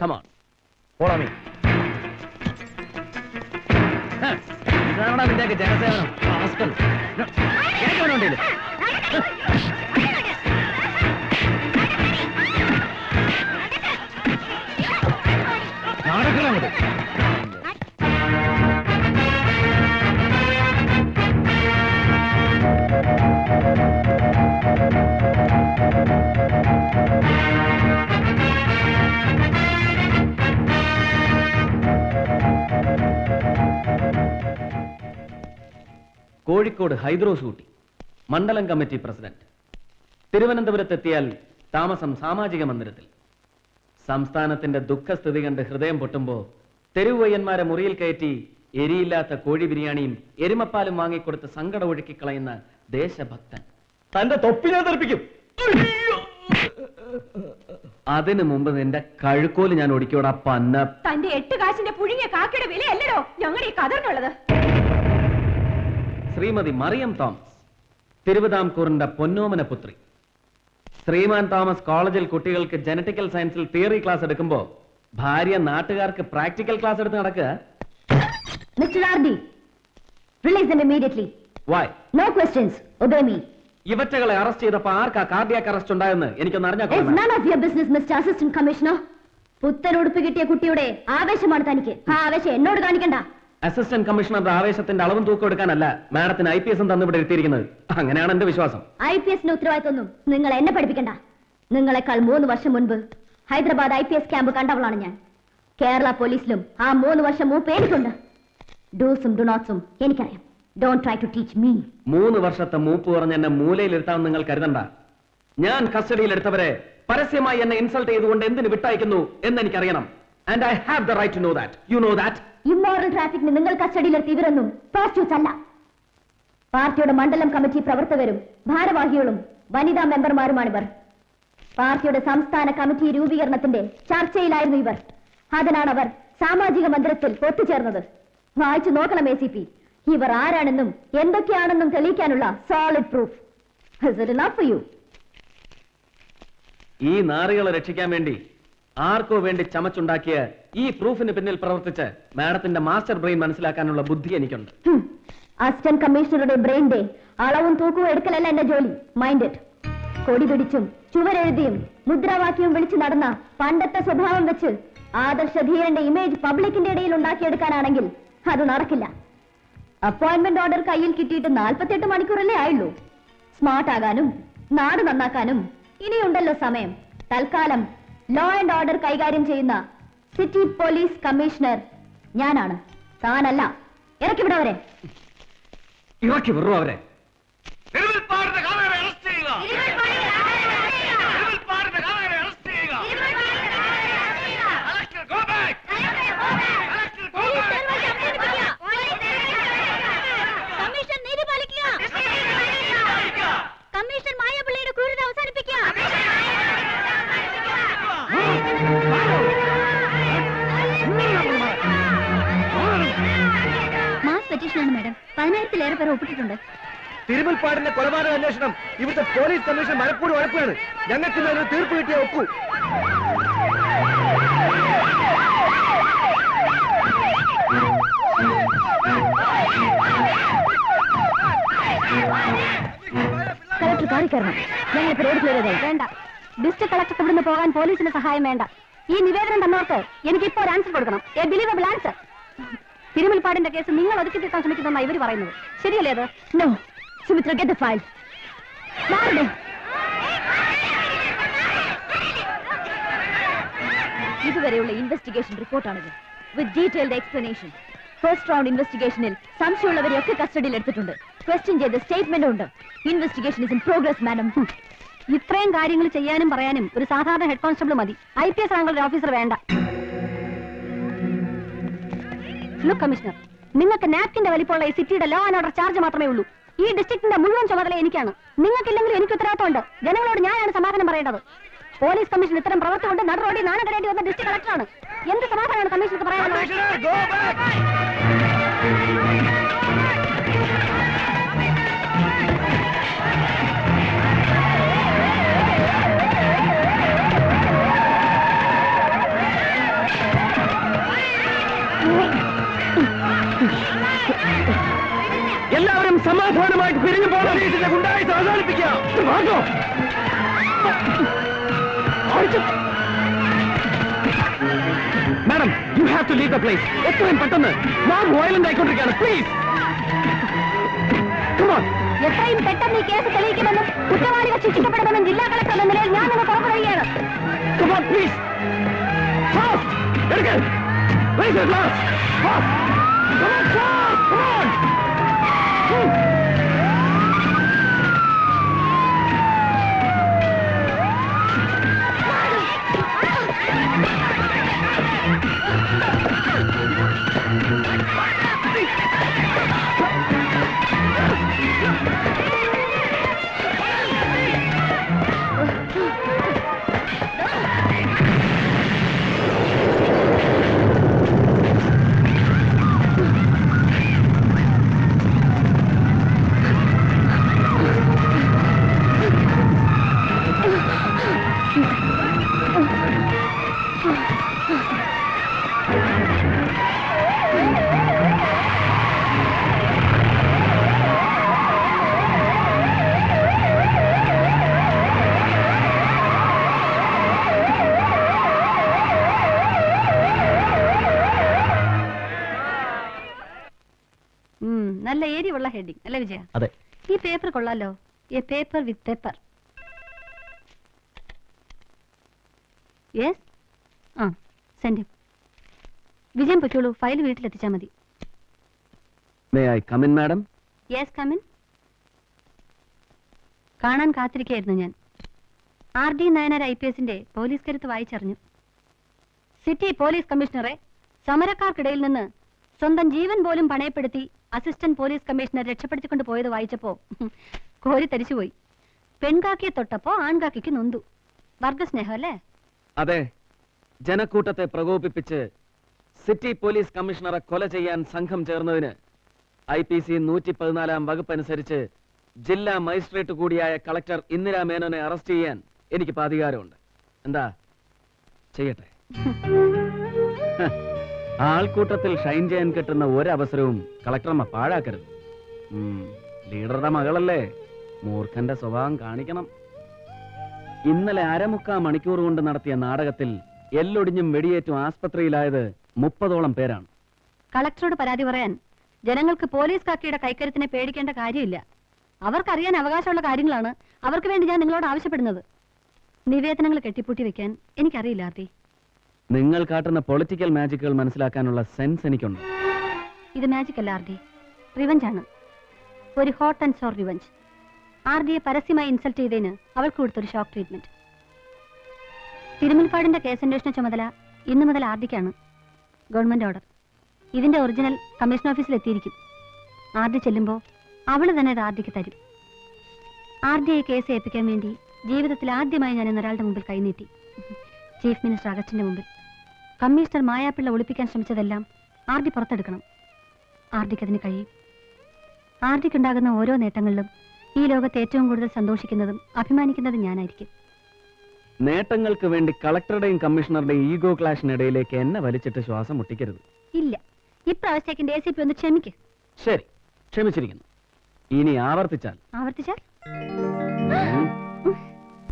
Come on. Follow me. ഇതാണോ നിന്റെയൊക്കെ ജനസേവനം? Rascal. കേൾക്കണോണ്ടില്ല. നാടകങ്ങളങ്ങോട്ട്. Kozhikode Hydros Ooty മണ്ഡലം കമ്മിറ്റി പ്രസിഡന്റ്. തിരുവനന്തപുരത്തെത്തിയാൽ താമസം സാമാജിക മന്ദിരത്തിൽ. സംസ്ഥാനത്തിന്റെ ദുഃഖസ്ഥിതി കണ്ട് ഹൃദയം പൊട്ടുമ്പോ തെരുവയ്യന്മാരെ മുറിയിൽ കയറ്റി എരിയില്ലാത്ത കോഴി ബിരിയാണിയും എരുമപ്പാലും വാങ്ങിക്കൊടുത്ത് സങ്കടം ഒഴുക്കിക്കളയുന്ന ദേശഭക്തൻ. തന്റെ തൊപ്പിനെ തെറിപ്പിക്കും. അതിനു മുമ്പ് നിന്റെ കഴുക്കോല് ഞാൻ ഒടിക്കോടാ പന്ന. തന്റെ 8 കാശിന്റെ പുഴുങ്ങിയ കാക്കയുടെ വിലയല്ലോ ഞങ്ങളുടെ ഈ കഥറിനുള്ളത്. ശ്രീമതി മറിയം തോമസ്, തിരുവിതാംകൂറിന്റെ പൊന്നോമന പുത്രി. ശ്രീമാൻ തോമസ് കോളേജിൽ കുട്ടികൾക്ക് ജനറ്റിക്കൽ സയൻസിൽ തിയറി ക്ലാസ് എടുക്കുമ്പോ ഭാര്യ നാട്ടുകാർക്ക് പ്രാക്ടിക്കൽ ക്ലാസ് എടുത്ത് നടക്കുക. Mister RD, release him immediately. Why? No questions, obey me. ഇവറ്റകളെ അറസ്റ്റ് ചെയ്തപ്പോ ആർക്കാ കാർഡിയാക് അറസ്റ്റ് ഉണ്ടായെന്ന് എനിക്കൊന്ന് അറിഞ്ഞാൽ. It's none of your business mister assistant commissioner. പുത്തനുടുപ്പ് കിട്ടിയ കുട്ടിയുടെ ആവേശമാണ് തനിക്ക്. ആ ആവേശം എന്നോട് കാണിക്കണ്ട. അസിസ്റ്റന്റ് കമ്മീഷണറുടെ ആവേശത്തിന്റെ അളവും തൂക്കം എടുക്കാനല്ല മാഡത്തിന് IPS തന്നിവിടെ എത്തിയിരിക്കുന്നത്. അങ്ങനെയാണ് എന്റെ വിശ്വാസം. IPS ഉത്തരവാദിത്വമൊന്നും നിങ്ങൾ എന്നെ പഠിപ്പിക്കണ്ട. നിങ്ങളെക്കാൾ 3 വർഷം മുൻപ് ഹൈദരാബാദ് IPS ക്യാമ്പ് കണ്ടവളാണ് ഞാൻ. കേരള പോലീസിലും ആ 3 വർഷം മൂപ്പ് എനിക്കുണ്ട്. ഡൂസും ഡുനോട്ട്സും എനിക്കറിയാം. Don't try to teach me. 3 വർഷത്തെ മൂപ്പ് പറഞ്ഞ് എന്നെ മൂലയിലിരുത്താമെന്ന് നിങ്ങൾ കരുതണ്ട. ഞാൻ കസ്റ്റഡിയിലെടുത്തവരെ പരസ്യമായി എന്നെ ഇൻസൾട്ട് ചെയ്തുകൊണ്ട് എന്തിന് വിട്ടയക്കുന്നു എന്ന് എനിക്കറിയണം. And I have the right to know that. You know that? Immoral ട്രാഫിക്കിന് നിങ്ങൾ കസ്റ്റഡിയിലെടുത്ത് ഇവരൊന്നും പ്രോസ്റ്റിറ്റ്യൂട്ട്സ് അല്ല. പാർട്ടിയുടെ മണ്ഡലം കമ്മിറ്റി പ്രവർത്തകരും ഭാരവാഹികളും വനിതാ മെമ്പർമാരുമാണിവർ. പാർട്ടിയുടെ സംസ്ഥാന കമ്മിറ്റി രൂപീകരണത്തിന്റെ ചർച്ചയിലായിരുന്നു ഇവർ. അതിനാണ് അവർ സാമാജിക മന്ദിരത്തിൽ ഒത്തുചേർന്നത്. വായിച്ചു നോക്കണം ACP. ഇവർ ആരാണെന്നും എന്തൊക്കെയാണെന്നും തെളിയിക്കാനുള്ള solid proof. Is it enough for you? ഈ നാറികളെ രക്ഷിക്കാൻ വേണ്ടി ആർക്കോ വേണ്ടി ചമച്ചുണ്ടാക്കിയ ഈ പ്രൂഫിന് പിന്നിൽ പ്രവർത്തിച്ച് മാഡത്തിന്റെ മാസ്റ്റർ ബ്രെയിൻ മനസ്സിലാക്കാനുള്ള ബുദ്ധി എനിക്കുണ്ട്. അസിസ്റ്റന്റ് കമ്മീഷണറുടെ ബ്രെയിന്റെ അളവും തൂക്കവും എടുക്കലല്ല എന്റെ ജോലി. Mind it. കൊടി പിടിച്ചും ചുവരെഴുതിയും മുദ്രാവാക്യവും വിളിച്ചു നടന്ന പണ്ടത്തെ സ്വഭാവം വെച്ച് ആദർശധീരന്റെ ഇമേജ് പബ്ലിക്കിന്റെ ഇടയിൽ ഉണ്ടാക്കിയെടുക്കാനാണെങ്കിൽ അത് നടക്കില്ല. അപ്പോയിന്റ്മെന്റ് ഓർഡർ കയ്യിൽ കിട്ടിയിട്ട് 48 മണിക്കൂറല്ലേ ആയുള്ളൂ. സ്മാർട്ട് ആകാനും നാട് നന്നാക്കാനും ഇനിയുണ്ടല്ലോ സമയം. തൽക്കാലം ലോ ആൻഡ് ഓർഡർ കൈകാര്യം ചെയ്യുന്ന സിറ്റി പോലീസ് കമ്മീഷണർ ഞാനാണ്, താനല്ല. ഇറക്കി വിടവരെ. ഇറക്കി വിടൂ അവരെ. കമ്മീഷൻ മായാപിള്ളയുടെ ക്രൂരത അവസാനിപ്പിക്കുക. Mass പെറ്റീഷനാണ് madam. 10,000-ലേറെ പേർ ഒപ്പിട്ടിട്ടുണ്ട്. തിരുമുൽപ്പാടിന്റെ കൊലപാതക അന്വേഷണം ഇവിടുത്തെ പോലീസ് കമ്മീഷൻ മനഃപൂർവ്വം ഉറപ്പാണ്. ഞങ്ങൾക്ക് ഇതിനൊരു തീർപ്പ് കിട്ടിയ ഒക്കൂ. കളക്ടർ കാറി കയറണം. ഞങ്ങളിപ്പോ റോഡ് ക്ലിയർ ചെയ്തേ. വേണ്ട, ഡിസ്ട്രിക്ട് കളക്ടർക്ക് ഇവിടുന്ന് പോകാൻ പോലീസിന്റെ സഹായം വേണ്ട. ഈ നിവേദനം തന്നവർക്ക് എനിക്കിപ്പോ ഒരു ആൻസർ കൊടുക്കണം. A believable answer. തിരുമുൽപ്പാടിന്റെ കേസ് നിങ്ങൾ ഒതുക്കി തീർക്കാൻ ശ്രമിക്കുന്നതാണ് ഇവർ പറയുന്നത്. ശരിയല്ലേ അത്? No Sumitra, get the file. ഇതുവരെയുള്ള ഇൻവെസ്റ്റിഗേഷൻ റിപ്പോർട്ടാണിത്, with detailed explanation. First round ഇൻവെസ്റ്റിഗേഷനിൽ സംശയമുള്ളവരെയൊക്കെ കസ്റ്റഡിയിൽ എടുത്തിട്ടുണ്ട്. ക്വസ്റ്റ്യൻ ചെയ്ത സ്റ്റേറ്റ്മെന്റ് ഉണ്ട്. Investigation is in progress madam. ഇത്രയും കാര്യങ്ങൾ ചെയ്യാനും പറയാനും ഒരു സാധാരണ ഹെഡ് കോൺസ്റ്റബിൾ മതി. IPS റാങ്കുള്ള ഓഫീസർ വേണ്ട. ലുക്ക് കമ്മീഷണർ, നിങ്ങൾക്ക് നാപ്കിന്റെ വലിപ്പമുള്ള ഈ സിറ്റിയുടെ ലോ ആൻഡ് ഓർഡർ ചാർജ് മാത്രമേ ഉള്ളൂ. ഈ ഡിസ്ട്രിക്റ്റിന്റെ മുഴുവൻ ചുമതല എനിക്കാണ്. നിങ്ങൾക്കില്ലെങ്കിൽ എനിക്ക് ഉത്തരവാദിത്തമുണ്ട്. ജനങ്ങളോട് ഞാനാണ് സമാധാനം പറയേണ്ടത്. പോലീസ് കമ്മീഷൻ ഇത്തരം പ്രവൃത്തി കൊണ്ട് നടുറോടി നാണം കടേണ്ടി വന്ന ഡിസ്ട്രിക്ട് കളക്ടറാണ്. എന്ത് സമാധാനമാണ് കമ്മീഷണർക്ക് പറയാനുള്ളത്? പോലീസിന്റെ ഗുണ്ടായി അവസാനിപ്പിക്കാം. Madam, you have to leave the place. എത്രയും പെട്ടെന്ന്. ഞാൻ വയലന്റ് ആയിക്കൊണ്ടിരിക്കുകയാണ്. പ്ലീസ്. എത്രയും പെട്ടെന്ന് ഈ കേസ് തെളിയിക്കുമെന്നും കുറ്റവാളികൾ ശിക്ഷിക്കപ്പെടുമെന്നും ജില്ലാ കളക്ടർ എന്ന നിലയിൽ ഞാൻ നിങ്ങൾക്ക് ഉറപ്പ് നൽകുകയാണ്. പ്ലീസ്. എടുക്ക്. Raise your glass. Fast. Come on, fast. Come on. നല്ല ഏരിയുള്ള ഹെഡിങ് അല്ലേ വിജയ? അതെ. ഈ പേപ്പർ കൊള്ളാലോ. A paper with paper. Yes. ആ, സെൻഡ്. വിജയം പൊയ്ക്കോളൂ. ഫയൽ വീട്ടിലെത്തിച്ചാൽ മതി. May I come in madam? Yes, come in. കാണാൻ കാത്തിരിക്കുകയായിരുന്നു ഞാൻ. RD നായനാർ IPSന്റെ പോലീസ് കരുത്ത് വായിച്ചറിഞ്ഞു. സിറ്റി പോലീസ് കമ്മീഷണറെ സമരക്കാർക്കിടയിൽ നിന്ന് സ്വന്തം ജീവൻ പോലും പണയപ്പെടുത്തി അസിസ്റ്റന്റ് പോലീസ് കമ്മീഷണർ രക്ഷപ്പെടുത്തിക്കൊണ്ട് പോയത് വായിച്ചപ്പോ കോരി തരിച്ചുപോയി. പെൺകാക്കിയെ തൊട്ടപ്പോ ആൺകാക്കിക്ക് നൊന്തു. വർഗസ്നേഹം അല്ലേ? അതെ. ജനക്കൂട്ടത്തെ പ്രകോപിപ്പിച്ച് സിറ്റി പോലീസ് കമ്മീഷണറെ കൊല ചെയ്യാൻ സംഘം ചേർന്നതിന് IPC 114 വകുപ്പ് അനുസരിച്ച് ജില്ലാ മജിസ്ട്രേറ്റ് കൂടിയായ കളക്ടർ ഇന്ദിരാ മേനോനെ അറസ്റ്റ് ചെയ്യാൻ എനിക്ക് അധികാരമുണ്ട്. എന്താ ചെയ്യട്ടെ? ആൾക്കൂട്ടത്തിൽ ഷൈൻ ചെയ്യാൻ കിട്ടുന്ന ഒരവസരവും കളക്ടർമ്മ പാഴാക്കരുത്. ലീഡറുടെ മകളല്ലേ, മൂർഖന്റെ സ്വഭാവം കാണിക്കണം. ഇന്നലെ 1/4 മണിക്കൂർ കൊണ്ട് നടത്തിയ നാടകത്തിൽ എല്ലൊടിഞ്ഞും വെടിയേറ്റും ആസ്പത്രിയിലായത് 30ഓളം പേരാണ്. കളക്ടറോട് പരാതി പറയാൻ ജനങ്ങൾക്ക് പോലീസ് കാക്കിയുടെ കൈക്കരുത്തിനെ പേടിക്കേണ്ട കാര്യമില്ല. അവർക്കറിയാൻ അവകാശമുള്ള കാര്യങ്ങളാണ് അവർക്ക് വേണ്ടി ഞാൻ നിങ്ങളോട് ആവശ്യപ്പെടുന്നത്. നിവേദനങ്ങൾ കെട്ടിപ്പൂട്ടി വെക്കാൻ എനിക്കറിയില്ല ആർത്തി. നിങ്ങൾ കാട്ടുന്ന പൊളിറ്റിക്കൽ മാജിക്കുകൾ മനസ്സിലാക്കാനുള്ള സെൻസ് എനിക്കുണ്ട്. ഇത് മാജിക് അല്ല ആർഡി, റിവഞ്ച് ആണ്. ഒരു ഹോട്ട് ആൻഡ് സോർ റിവഞ്ച്. ആർഡിയെ പരസ്യമായി ഇൻസൾട്ട് ചെയ്തതിന് അവൾക്ക് കൊടുത്തൊരു ഷോക്ക് ട്രീറ്റ്മെന്റ്. തിരുമുൽപ്പാടിന്റെ കേസന്വേഷണ ചുമതല ഇന്നു മുതൽ ആർഡിക്കാണ്. Government order. ഇതിന്റെ ഒറിജിനൽ കമ്മീഷൻ ഓഫീസിൽ എത്തിയിരിക്കും. ആർഡി ചെല്ലുമ്പോൾ അവള് തന്നെ ഇത് ആർഡിക്ക് തരും. ആർഡിയെ കേസ് ഏൽപ്പിക്കാൻ വേണ്ടി ജീവിതത്തിൽ ആദ്യമായി ഞാൻ ഇന്നൊരാളുടെ മുമ്പിൽ കൈനീട്ടി. ചീഫ് മിനിസ്റ്റർ അഗസ്റ്റിന്റെ മുമ്പിൽ. Commissioner മായാപ്പിള്ള ഒളിപ്പിക്കാൻ ശ്രമിച്ചതെല്ലാം RD പുറത്തെടുക്കണം. ആർഡിക്ക് അതിന് കഴിയും. ആർഡിക്കുണ്ടാകുന്ന ഓരോ നേട്ടങ്ങളിലും ഈ ലോകത്ത് ഏറ്റവും കൂടുതൽ സന്തോഷിക്കുന്നതും അഭിമാനിക്കുന്നതും ഞാനായിരിക്കും. നേട്ടങ്ങൾക്ക് വേണ്ടി കളക്ടറുടെയും കമ്മീഷണറുടെയും ഈഗോ ക്ലാഷിനിടയിലേക്ക് എന്നെ വലിച്ചിട്ട് ശ്വാസം മുട്ടിക്കരുത്. ഇല്ല, ഇപ്രാവശ്യത്തേക്ക് ACP ഒന്ന് ക്ഷമിക്ക്. ശരി, ക്ഷമിച്ചിരിക്കുന്നു. ഇനി ആവർത്തിച്ചാൽ ആവർത്തിച്ചാൽ